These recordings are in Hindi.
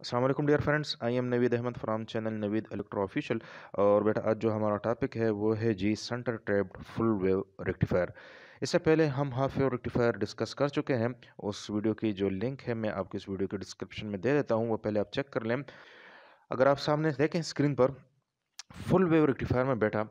अस्सलाम वालेकुम dear friends, I am Naveed Ahmad from channel Naveed electro official. और बेटा आज जो हमारा टॉपिक है वो है जी centre tapped full wave rectifier. इससे पहले हम हाफ वेव रेक्टिफायर डिस्कस कर चुके हैं। उस वीडियो की जो लिंक है मैं आपको इस वीडियो के डिस्क्रिप्शन में दे देता हूँ, वो पहले आप चेक कर लें। अगर आप सामने देखें स्क्रीन पर फुल वेव रेक्टिफायर में बेटा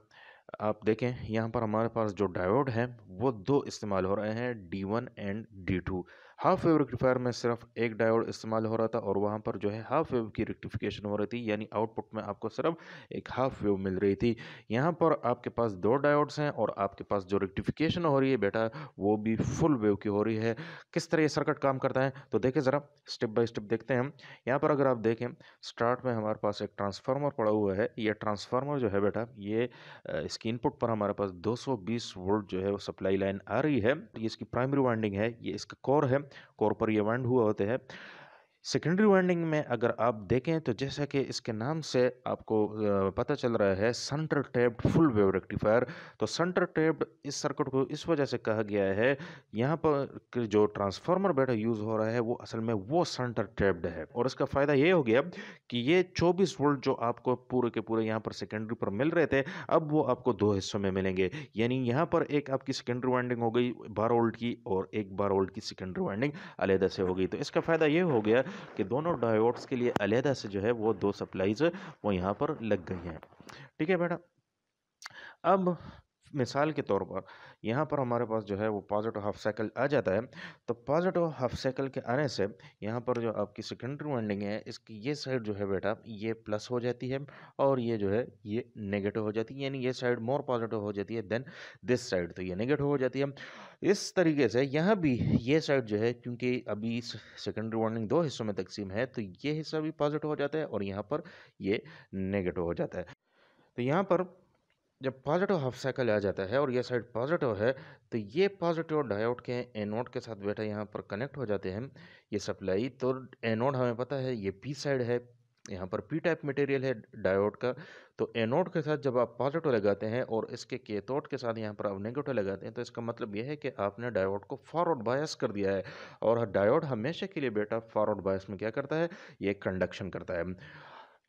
आप देखें यहाँ पर हमारे पास जो डायोड है वो दो इस्तेमाल हो रहे हैं, D1 and D2। Half wave rectifier में सिर्फ एक डायोड इस्तेमाल हो रहा था और वहाँ पर जो है हाफ वेव की रेक्टिफिकेशन हो रही थी, यानी आउटपुट में आपको सिर्फ एक हाफ वेव मिल रही थी। यहाँ पर आपके पास दो डायोड्स हैं और आपके पास जो रेक्टिफिकेशन हो रही है बेटा वो भी फुल वेव की हो रही है। किस तरह ये सर्किट काम करता है तो देखें ज़रा, स्टेप बाय स्टेप देखते हैं हम। यहाँ पर अगर आप देखें स्टार्ट में हमारे पास एक ट्रांसफार्मर पड़ा हुआ है। ये ट्रांसफार्मर जो है बेटा ये इसकी इनपुट पर हमारे पास 220 वोल्ट जो है वो सप्लाई लाइन आ रही है। ये इसकी प्राइमरी वाइंडिंग है, ये इसका कोर है, कोर पर ये वाइंड हुआ होते हैं। सेकेंडरी वाइंडिंग में अगर आप देखें तो जैसा कि इसके नाम से आपको पता चल रहा है centre tapped full wave rectifier. तो सेंटर टैप्ड इस सर्किट को इस वजह से कहा गया है, यहाँ पर जो ट्रांसफार्मर बेटा यूज़ हो रहा है वो असल में वो सेंटर टैप्ड है। और इसका फ़ायदा ये हो गया कि ये 24 वोल्ट जो आपको पूरे के पूरे यहाँ पर सेकेंडरी पर मिल रहे थे, अब वो आपको दो हिस्सों में मिलेंगे। यानी यहाँ पर एक आपकी सेकेंडरी वाइंडिंग हो गई 12 वोल्ट की और एक 12 वोल्ट की सेकेंडरी वाइंडिंग अलहदा से हो गई। तो इसका फ़ायदा ये हो गया कि दोनों डायोड्स के लिए अलहदा से जो है वो दो सप्लाईज वो यहाँ पर लग गई हैं। ठीक है बेटा। अब मिसाल के तौर पर यहाँ पर हमारे पास जो है वो पॉजिटिव हाफ साइकिल आ जाता है। तो पॉजिटिव हाफ साइकिल के आने से यहाँ पर जो आपकी सेकेंडरी वाइंडिंग है इसकी ये साइड जो है बेटा ये प्लस हो जाती है और ये जो है ये नेगेटिव हो जाती है, यानी ये साइड मोर पॉजिटिव हो जाती है देन दिस साइड, तो ये नेगेटिव हो जाती है। इस तरीके से यहाँ भी ये साइड जो है, क्योंकि अभी सेकेंडरी वाइंडिंग दो हिस्सों में तकसीम है, तो ये हिस्सा भी पॉजिटिव हो जाता है और यहाँ पर ये नेगेटिव हो जाता है। तो यहाँ पर जब पॉजिटिव हाफ साइकिल आ जाता है और ये साइड पॉजिटिव है, तो ये पॉजिटिव डायोड के एनोड के साथ बेटा यहाँ पर कनेक्ट हो जाते हैं ये सप्लाई। तो एनोड हमें पता है ये पी साइड है, यहाँ पर पी टाइप मटेरियल है डायोड का। तो एनोड के साथ जब आप पॉजिटिव लगाते हैं और इसके कैथोड के साथ यहाँ पर आप नेगेटिव लगाते हैं, तो इसका मतलब यह है कि आपने डायोड को फॉरवर्ड बायस कर दिया है। और डायोड हमेशा के लिए बेटा फॉरवर्ड बायस में क्या करता है, ये कंडक्शन करता है।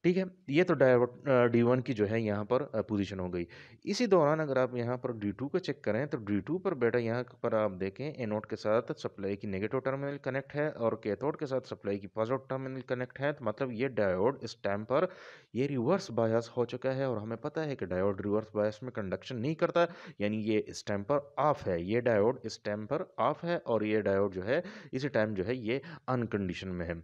ठीक है, ये तो डायोड D1 की जो है यहाँ पर पोजीशन हो गई। इसी दौरान अगर आप यहाँ पर D2 को चेक करें तो D2 पर बेटा यहाँ पर आप देखें एनोड के साथ सप्लाई की नेगेटिव टर्मिनल कनेक्ट है और कैथोड के साथ सप्लाई की पॉजिटिव टर्मिनल कनेक्ट है। तो मतलब ये डायोड इस टाइम पर ये रिवर्स बायस हो चुका है और हमें पता है कि डायोड रिवर्स बायस में कंडक्शन नहीं करता, यानी ये इस टाइम पर ऑफ है। ये डायोड इस टाइम पर ऑफ है और ये डायोड जो है इसी टाइम जो है ये अनकंडीशन में है।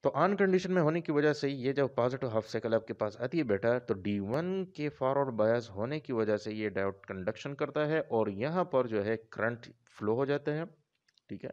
तो ऑन कंडीशन में होने की वजह से ये जब पॉजिटिव हाफ साइकिल आपके पास आती है बेटा, तो D1 के फॉरवर्ड बायस होने की वजह से ये डायोड कंडक्शन करता है और यहाँ पर जो है करंट फ्लो हो जाता है। ठीक है,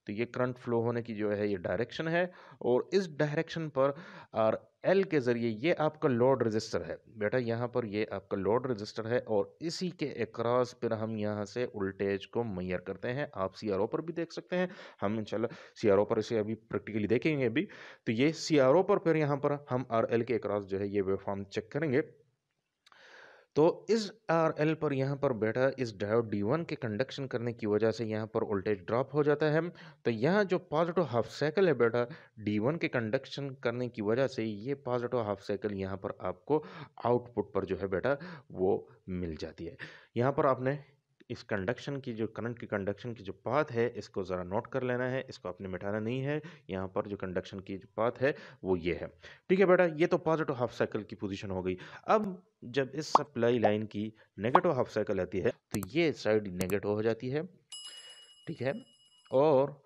तो ये करंट फ्लो होने की जो है ये डायरेक्शन है और इस डायरेक्शन पर आर एल के ज़रिए ये आपका लोड रजिस्टर है बेटा, यहाँ पर ये आपका लोड रजिस्टर है और इसी के अक्रॉस पर हम यहाँ से वोल्टेज को मैयर करते हैं। आप CRO पर भी देख सकते हैं, हम इंशाल्लाह CRO पर इसे अभी प्रैक्टिकली देखेंगे अभी। तो ये CRO पर फिर यहाँ पर हम RL के अक्रॉस जो है ये वेवफॉर्म चेक करेंगे। तो इस RL पर यहाँ पर बेटा इस डायोड D1 के कंडक्शन करने की वजह से यहाँ पर वोल्टेज ड्रॉप हो जाता है। तो यहाँ जो पॉजिटिव हाफ साइकिल है बेटा D1 के कंडक्शन करने की वजह से ये पॉजिटिव हाफ साइकिल यहाँ पर आपको आउटपुट पर जो है बेटा वो मिल जाती है। यहाँ पर आपने इस कंडक्शन की जो करंट की कंडक्शन की जो पाथ है इसको ज़रा नोट कर लेना है, इसको आपने मिटाना नहीं है। यहाँ पर जो कंडक्शन की जो पाथ है वो ये है। ठीक है बेटा, ये तो पॉजिटिव हाफ साइकिल की पोजीशन हो गई। अब जब इस सप्लाई लाइन की नेगेटिव हाफ साइकिल आती है तो ये साइड नेगेटिव हो जाती है। ठीक है, और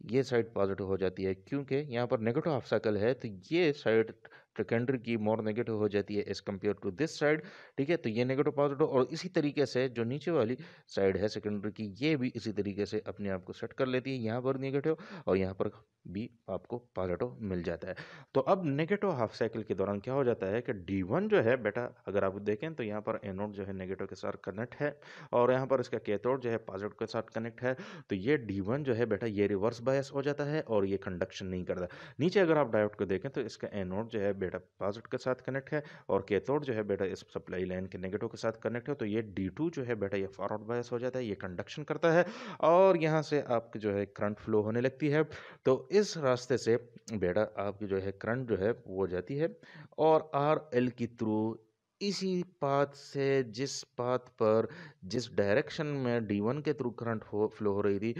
ये साइड पॉजिटिव हो जाती है, क्योंकि यहाँ पर नेगेटिव हाफ साइकिल है तो ये साइड सेकेंडरी की मोर नेगेटिव हो जाती है as compare to this side. ठीक है, तो ये नेगेटिव पॉजिटिव और इसी तरीके से जो नीचे वाली साइड है सेकेंडरी की ये भी इसी तरीके से अपने आप को सेट कर लेती है, यहाँ पर नेगेटिव और यहाँ पर भी आपको पॉजिटिव मिल जाता है। तो अब नेगेटिव हाफ साइकिल के दौरान क्या हो जाता है कि D1 जो है बेटा अगर आप देखें तो यहाँ पर एनोड जो है नेगेटिव के साथ कनेक्ट है और यहाँ पर इसका कैथोड जो है पॉजिटिव के साथ कनेक्ट है। तो ये D1 जो है बेटा ये रिवर्स बायस हो जाता है और ये कंडक्शन नहीं करता। नीचे अगर आप डायोड को देखें तो इसका एनोड जो है बेटा पॉजिटिव के साथ कनेक्ट है और कैथोड जो है बेटा इस सप्लाई लाइन के नेगेटिव के साथ कनेक्ट है, तो ये D2 जो है बेटा ये फॉरवर्ड बायस हो जाता है, ये कंडक्शन करता है और यहाँ से आपकी जो है करंट फ्लो होने लगती है। तो इस रास्ते से बेटा आपकी जो है करंट जो है वो जाती है और RL के थ्रू इसी पाथ से, जिस पाथ पर जिस डायरेक्शन में D1 के थ्रू करंट फ्लो हो रही थी,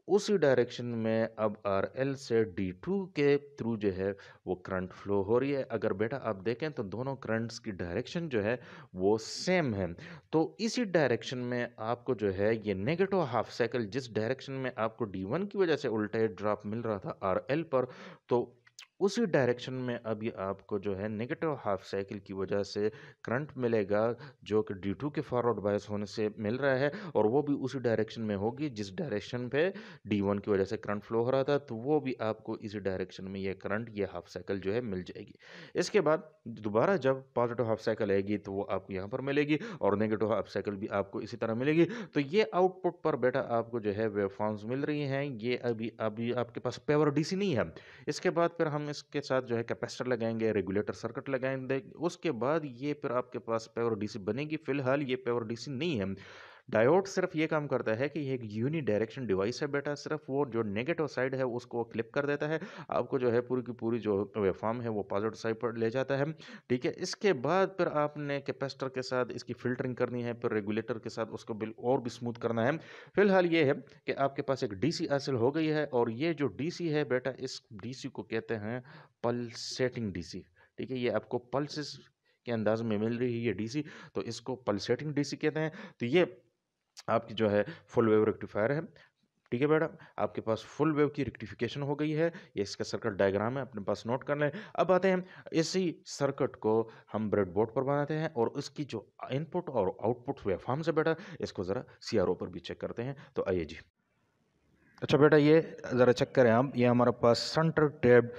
उसी डायरेक्शन में अब RL से D2 के थ्रू जो है वो करंट फ्लो हो रही है। अगर बेटा आप देखें तो दोनों करंट्स की डायरेक्शन जो है वो सेम है, तो इसी डायरेक्शन में आपको जो है ये नेगेटिव हाफ साइकिल, जिस डायरेक्शन में आपको D1 की वजह से उल्टा ड्रॉप मिल रहा था RL पर, तो उसी डायरेक्शन में अभी आपको जो है नेगेटिव हाफ साइकिल की वजह से करंट मिलेगा, जो कि D2 के फॉरवर्ड बायस होने से मिल रहा है, और वो भी उसी डायरेक्शन में होगी जिस डायरेक्शन पे D1 की वजह से करंट फ्लो हो रहा था, तो वो भी आपको इसी डायरेक्शन में ये करंट, ये हाफ साइकिल जो है मिल जाएगी। इसके बाद दोबारा जब पॉजिटिव हाफ साइकिल आएगी तो वो आपको यहाँ पर मिलेगी और नेगेटिव हाफ साइकिल भी आपको इसी तरह मिलेगी। तो ये आउटपुट पर बेटा आपको जो है वेवफॉर्म्स मिल रही हैं। ये अभी अभी आपके पास पावर DC नहीं है। इसके बाद फिर हम इसके साथ जो है कैपेसिटर लगाएंगे, रेगुलेटर सर्किट लगाएंगे, उसके बाद ये फिर आपके पास पावर DC बनेगी। फिलहाल ये पावर DC नहीं है। डायोड सिर्फ ये काम करता है कि ये एक यूनी डायरेक्शन डिवाइस है बेटा, सिर्फ वो जो नेगेटिव साइड है उसको क्लिप कर देता है, आपको जो है पूरी की पूरी जो वेवफॉर्म है वो पॉजिटिव साइड पर ले जाता है। ठीक है, इसके बाद फिर आपने कैपेसिटर के साथ इसकी फिल्टरिंग करनी है, फिर रेगुलेटर के साथ उसको बिल और भी स्मूथ करना है। फिलहाल ये है कि आपके पास एक DC हासिल हो गई है, और ये जो DC है बेटा, इस DC को कहते हैं पल्सेटिंग DC। ठीक है, ये आपको पल्सेस के अंदाज में मिल रही है ये DC, तो इसको पल्सेटिंग DC कहते हैं। तो ये आपकी जो है फुल वेव रेक्टिफायर है। ठीक है बेटा, आपके पास फुल वेव की रेक्टिफिकेशन हो गई है। ये इसका सर्किट डायग्राम है, अपने पास नोट कर लें। अब आते हैं इसी सर्किट को हम ब्रेड बोर्ड पर बनाते हैं, और उसकी जो इनपुट और आउटपुट वेवफॉर्म है बेटा, इसको ज़रा CRO पर भी चेक करते हैं। तो आइए जी। अच्छा बेटा, ये ज़रा चेक करें हम, ये हमारे पास centre tap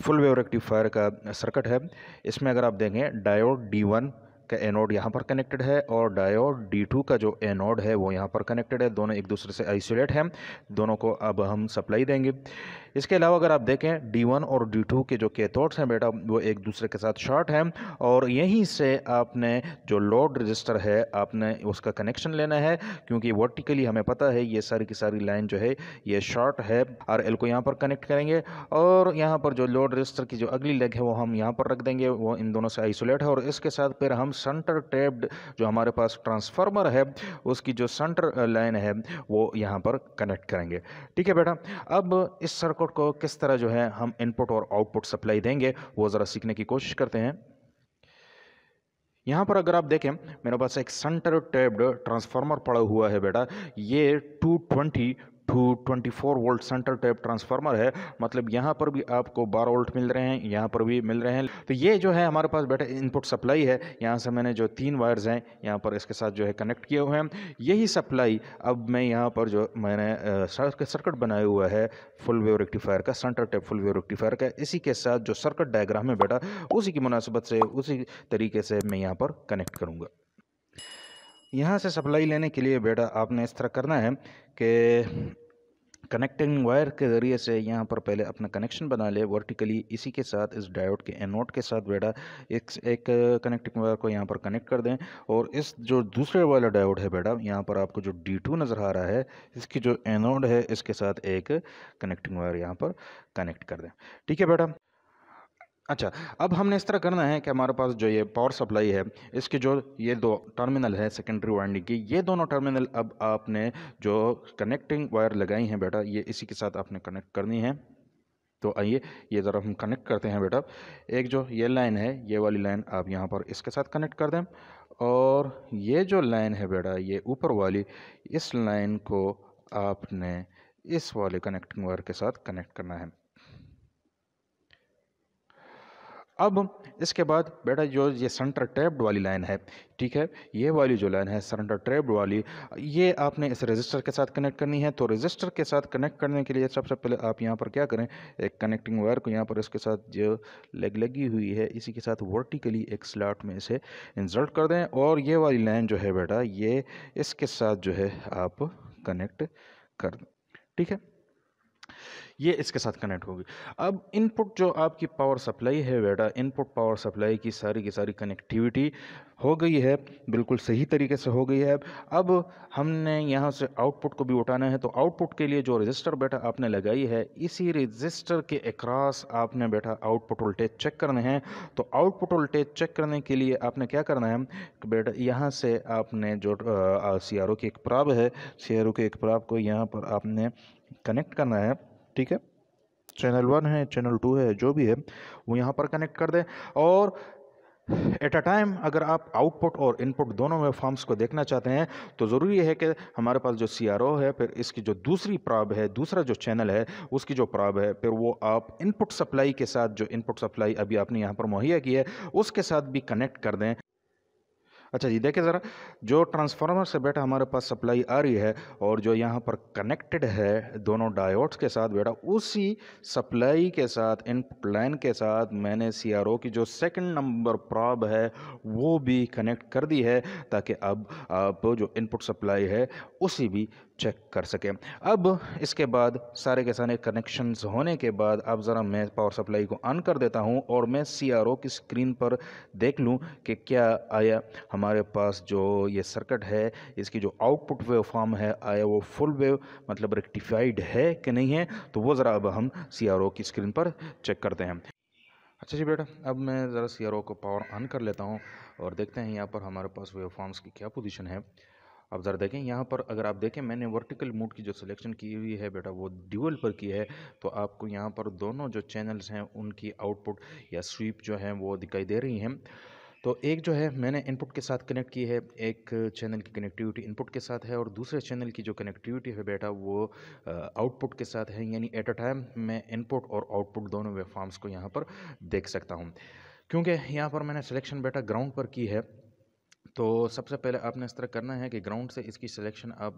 full wave rectifier का सर्किट है। इसमें अगर आप देखें, डायोड D1 का एनोड यहाँ पर कनेक्टेड है और डायोड D2 का जो एनोड है वो यहाँ पर कनेक्टेड है। दोनों एक दूसरे से आइसोलेट हैं, दोनों को अब हम सप्लाई देंगे। इसके अलावा अगर आप देखें, D1 और D2 के जो कैथोड्स हैं बेटा, वो एक दूसरे के साथ शॉर्ट हैं, और यहीं से आपने जो लोड रजिस्टर है आपने उसका कनेक्शन लेना है, क्योंकि वर्टिकली हमें पता है ये सारी की सारी लाइन जो है ये शॉर्ट है। RL को यहाँ पर कनेक्ट करेंगे, और यहाँ पर जो लोड रजिस्टर की जो अगली लेग है वो हम यहाँ पर रख देंगे, वो इन दोनों से आइसोलेट है। और इसके साथ फिर हम सेंटर टैप्ड जो हमारे पास ट्रांसफार्मर है उसकी जो सेंटर लाइन है वो यहाँ पर कनेक्ट करेंगे। ठीक है बेटा, अब इस सर्किट को किस तरह जो है हम इनपुट और आउटपुट सप्लाई देंगे वो ज़रा सीखने की कोशिश करते हैं। यहाँ पर अगर आप देखें, मेरे पास एक सेंटर टैप्ड ट्रांसफार्मर पड़ा हुआ है बेटा। ये 220 to 24 volt centre tap transformer है, मतलब यहाँ पर भी आपको 12 वोल्ट मिल रहे हैं, यहाँ पर भी मिल रहे हैं। तो ये जो है हमारे पास बेटा इनपुट सप्लाई है। यहाँ से मैंने जो 3 वायर्स हैं यहाँ पर इसके साथ जो है कनेक्ट किए हुए हैं। यही सप्लाई अब मैं यहाँ पर जो मैंने सर्किट बनाया हुआ है फुल वेव रेक्टिफायर का, centre tap full wave rectifier का, इसी के साथ जो सर्किट डायग्राम है बेटा, उसी की मुनासिबत से उसी तरीके से मैं यहाँ पर कनेक्ट करूँगा। यहाँ से सप्लाई लेने के लिए बेटा आपने इस तरह करना है कि कनेक्टिंग वायर के ज़रिए से यहाँ पर पहले अपना कनेक्शन बना ले वर्टिकली, इसी के साथ इस डायोड के एनोड के साथ बेटा एक कनेक्टिंग वायर को यहाँ पर कनेक्ट कर दें, और इस जो दूसरे वाला डायोड है बेटा, यहाँ पर आपको जो D2 नज़र आ रहा है, इसकी जो एनोड है इसके साथ एक कनेक्टिंग वायर यहाँ पर कनेक्ट कर दें। ठीक है बेटा। अच्छा, अब हमने इस तरह करना है कि हमारे पास जो ये पावर सप्लाई है, इसके जो ये 2 टर्मिनल है सेकेंडरी वाइंडिंग की, ये दोनों टर्मिनल अब आपने जो कनेक्टिंग वायर लगाई हैं बेटा, ये इसी के साथ आपने कनेक्ट करनी है। तो आइए ये ज़रा हम कनेक्ट करते हैं बेटा। एक जो ये लाइन है, ये वाली लाइन आप यहाँ पर इसके साथ कनेक्ट कर दें, और ये जो लाइन है बेटा, ये ऊपर वाली, इस लाइन को आपने इस वाले कनेक्टिंग वायर के साथ कनेक्ट करना है। अब इसके बाद बेटा जो ये सेंटर टैप्ड वाली लाइन है, ठीक है, ये वाली जो लाइन है सेंटर टैप्ड वाली, ये आपने इस रजिस्टर के साथ कनेक्ट करनी है। तो रजिस्टर के साथ कनेक्ट करने के लिए सबसे पहले आप यहाँ पर क्या करें, एक कनेक्टिंग वायर को यहाँ पर इसके साथ जो लेग लगी हुई है इसी के साथ वर्टिकली एक स्लॉट में इसे इंसर्ट कर दें, और ये वाली लाइन जो है बेटा, ये इसके साथ जो है आप कनेक्ट कर दें। ठीक है, ये इसके साथ कनेक्ट होगी। अब इनपुट जो आपकी पावर सप्लाई है बेटा, इनपुट पावर सप्लाई की सारी कनेक्टिविटी हो गई है, बिल्कुल सही तरीके से हो गई है। अब हमने यहाँ से आउटपुट को भी उठाना है, तो आउटपुट के लिए जो रजिस्टर बेटा आपने लगाई है, इसी रजिस्टर के अक्रॉस आपने बेटा आउटपुट वोल्टेज चेक करने हैं। तो आउटपुट वोल्टेज चेक करने के लिए आपने क्या करना है कि बेटा यहाँ से आपने जो CRO की एक प्राब है, CRO के एक प्राब को यहाँ पर आपने कनेक्ट करना है। ठीक है, चैनल 1 है, चैनल 2 है, जो भी है वो यहाँ पर कनेक्ट कर दें। और एट अ टाइम अगर आप आउटपुट और इनपुट दोनों वेव फॉर्म्स को देखना चाहते हैं तो ज़रूरी है कि हमारे पास जो CRO है, फिर इसकी जो दूसरी प्राब है, दूसरा जो चैनल है उसकी जो प्राब है, फिर वो आप इनपुट सप्लाई के साथ, जो इनपुट सप्लाई अभी आपने यहाँ पर मुहैया की है उसके साथ भी कनेक्ट कर दें। अच्छा जी, देखिए ज़रा, जो ट्रांसफार्मर से बेटा हमारे पास सप्लाई आ रही है और जो यहाँ पर कनेक्टेड है दोनों डायोड्स के साथ बेटा, उसी सप्लाई के साथ, इनपुट लाइन के साथ मैंने CRO की जो सेकंड नंबर प्रॉब है वो भी कनेक्ट कर दी है, ताकि अब आप जो इनपुट सप्लाई है उसी भी चेक कर सकें। अब इसके बाद सारे के सारे कनेक्शंस होने के बाद अब ज़रा मैं पावर सप्लाई को ऑन कर देता हूँ और मैं CRO की स्क्रीन पर देख लूँ कि क्या आया हमारे पास जो ये सर्किट है, इसकी जो आउटपुट वेव फॉर्म है, आया वो फुल वेव मतलब रेक्टिफाइड है कि नहीं है। तो वो ज़रा अब हम CRO की स्क्रीन पर चेक करते हैं। अच्छा जी बेटा, अब मैं ज़रा CRO को पावर ऑन कर लेता हूँ और देखते हैं यहाँ पर हमारे पास वेव फॉर्म्स की क्या पोजीशन है। अब ज़रा देखें यहाँ पर, अगर आप देखें मैंने वर्टिकल मोड की जो सिलेक्शन की हुई है बेटा वो ड्यूअल पर की है, तो आपको यहाँ पर दोनों जो चैनल्स हैं उनकी आउटपुट या स्वीप जो है वो दिखाई दे रही हैं। तो एक जो है मैंने इनपुट के साथ कनेक्ट की है, एक चैनल की कनेक्टिविटी इनपुट के साथ है और दूसरे चैनल की जो कनेक्टिविटी है बेटा वो आउटपुट के साथ है। यानी एट अ टाइम मैं इनपुट और आउटपुट दोनों वेवफॉर्म्स को यहाँ पर देख सकता हूँ। क्योंकि यहाँ पर मैंने सिलेक्शन बेटा ग्राउंड पर की है, तो सबसे पहले आपने इस तरह करना है कि ग्राउंड से इसकी सिलेक्शन आप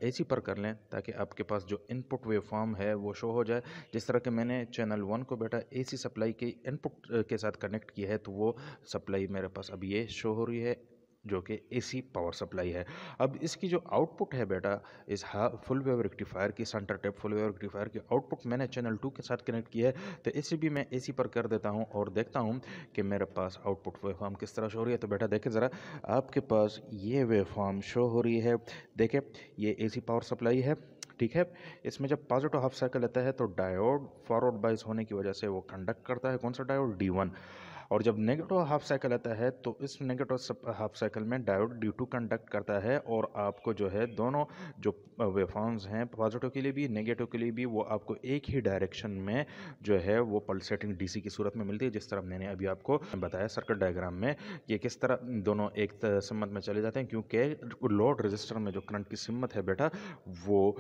AC पर कर लें, ताकि आपके पास जो इनपुट वेवफॉर्म है वो शो हो जाए। जिस तरह के मैंने चैनल 1 को बेटा AC सप्लाई के इनपुट के साथ कनेक्ट किया है, तो वो सप्लाई मेरे पास अब ये शो हो रही है जो कि AC पावर सप्लाई है। अब इसकी जो आउटपुट है बेटा, इस फुल वेव रेक्टिफायर की, centre tap full wave rectifier की आउटपुट मैंने चैनल 2 के साथ कनेक्ट किया है, तो इसे भी मैं AC पर कर देता हूँ और देखता हूँ कि मेरे पास आउटपुट वेवफॉर्म किस तरह शो हो रही है। तो बेटा देखें ज़रा, आपके पास ये वेवफॉर्म शो हो रही है। देखें, ये AC पावर सप्लाई है, ठीक है। इसमें जब पॉजिटिव हाफ साइकिल आता है तो डायोड फॉरवर्ड बाइस होने की वजह से वो कंडक्ट करता है, कौन सा डायोड, D1। और जब नेगेटिव हाफ साइकिल आता है तो इस नेगेटिव हाफ साइकिल में डायोड D2 कंडक्ट करता है, और आपको जो है दोनों जो वेवफॉर्म्स हैं, पॉजिटिव के लिए भी नेगेटिव के लिए भी, वो आपको एक ही डायरेक्शन में जो है वो पल्सेटिंग DC की सूरत में मिलती है। जिस तरह मैंने अभी आपको बताया सर्किट डायग्राम में, ये किस तरह दोनों एक सिमत में चले जाते हैं, क्योंकि लोड रजिस्टर में जो करंट की सिमत है बेटा वो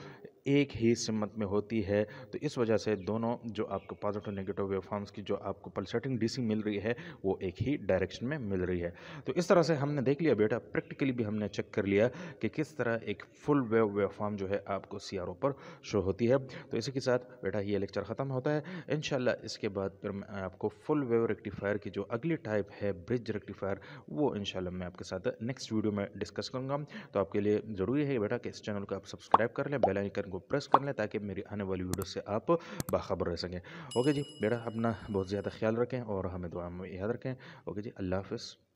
एक ही सिमत में होती है। तो इस वजह से दोनों जो आपको पॉजिटिव नेगेटिव वेवफॉर्म्स की जो आपको पल्सेटिंग DC मिल रही है वो एक ही डायरेक्शन में मिल रही है। तो इस तरह से हमने देख लिया बेटा, प्रैक्टिकली भी हमने चेक कर लिया कि किस तरह एक फुल वेव वेवफॉर्म जो है आपको CRO पर शो होती है। तो इसी के साथ बेटा ये लेक्चर ख़त्म होता है। इंशाल्लाह इसके बाद फिर मैं आपको फुल वेव रेक्टिफायर की जो अगली टाइप है ब्रिज रेक्टिफायर, वो इंशाल्लाह मैं आपके साथ नेक्स्ट वीडियो में डिस्कस करूँगा। तो आपके लिए ज़रूरी है बेटा कि इस चैनल को आप सब्सक्राइब कर लें, बेल आइकन को प्रेस कर लें, ताकि मेरी आने वाली वीडियो से आप बाखबर रह सकें। ओके जी बेटा, अपना बहुत ज़्यादा ख्याल रखें और हमें दुआ में याद रखें। ओके जी, अल्लाह हाफ़िज़।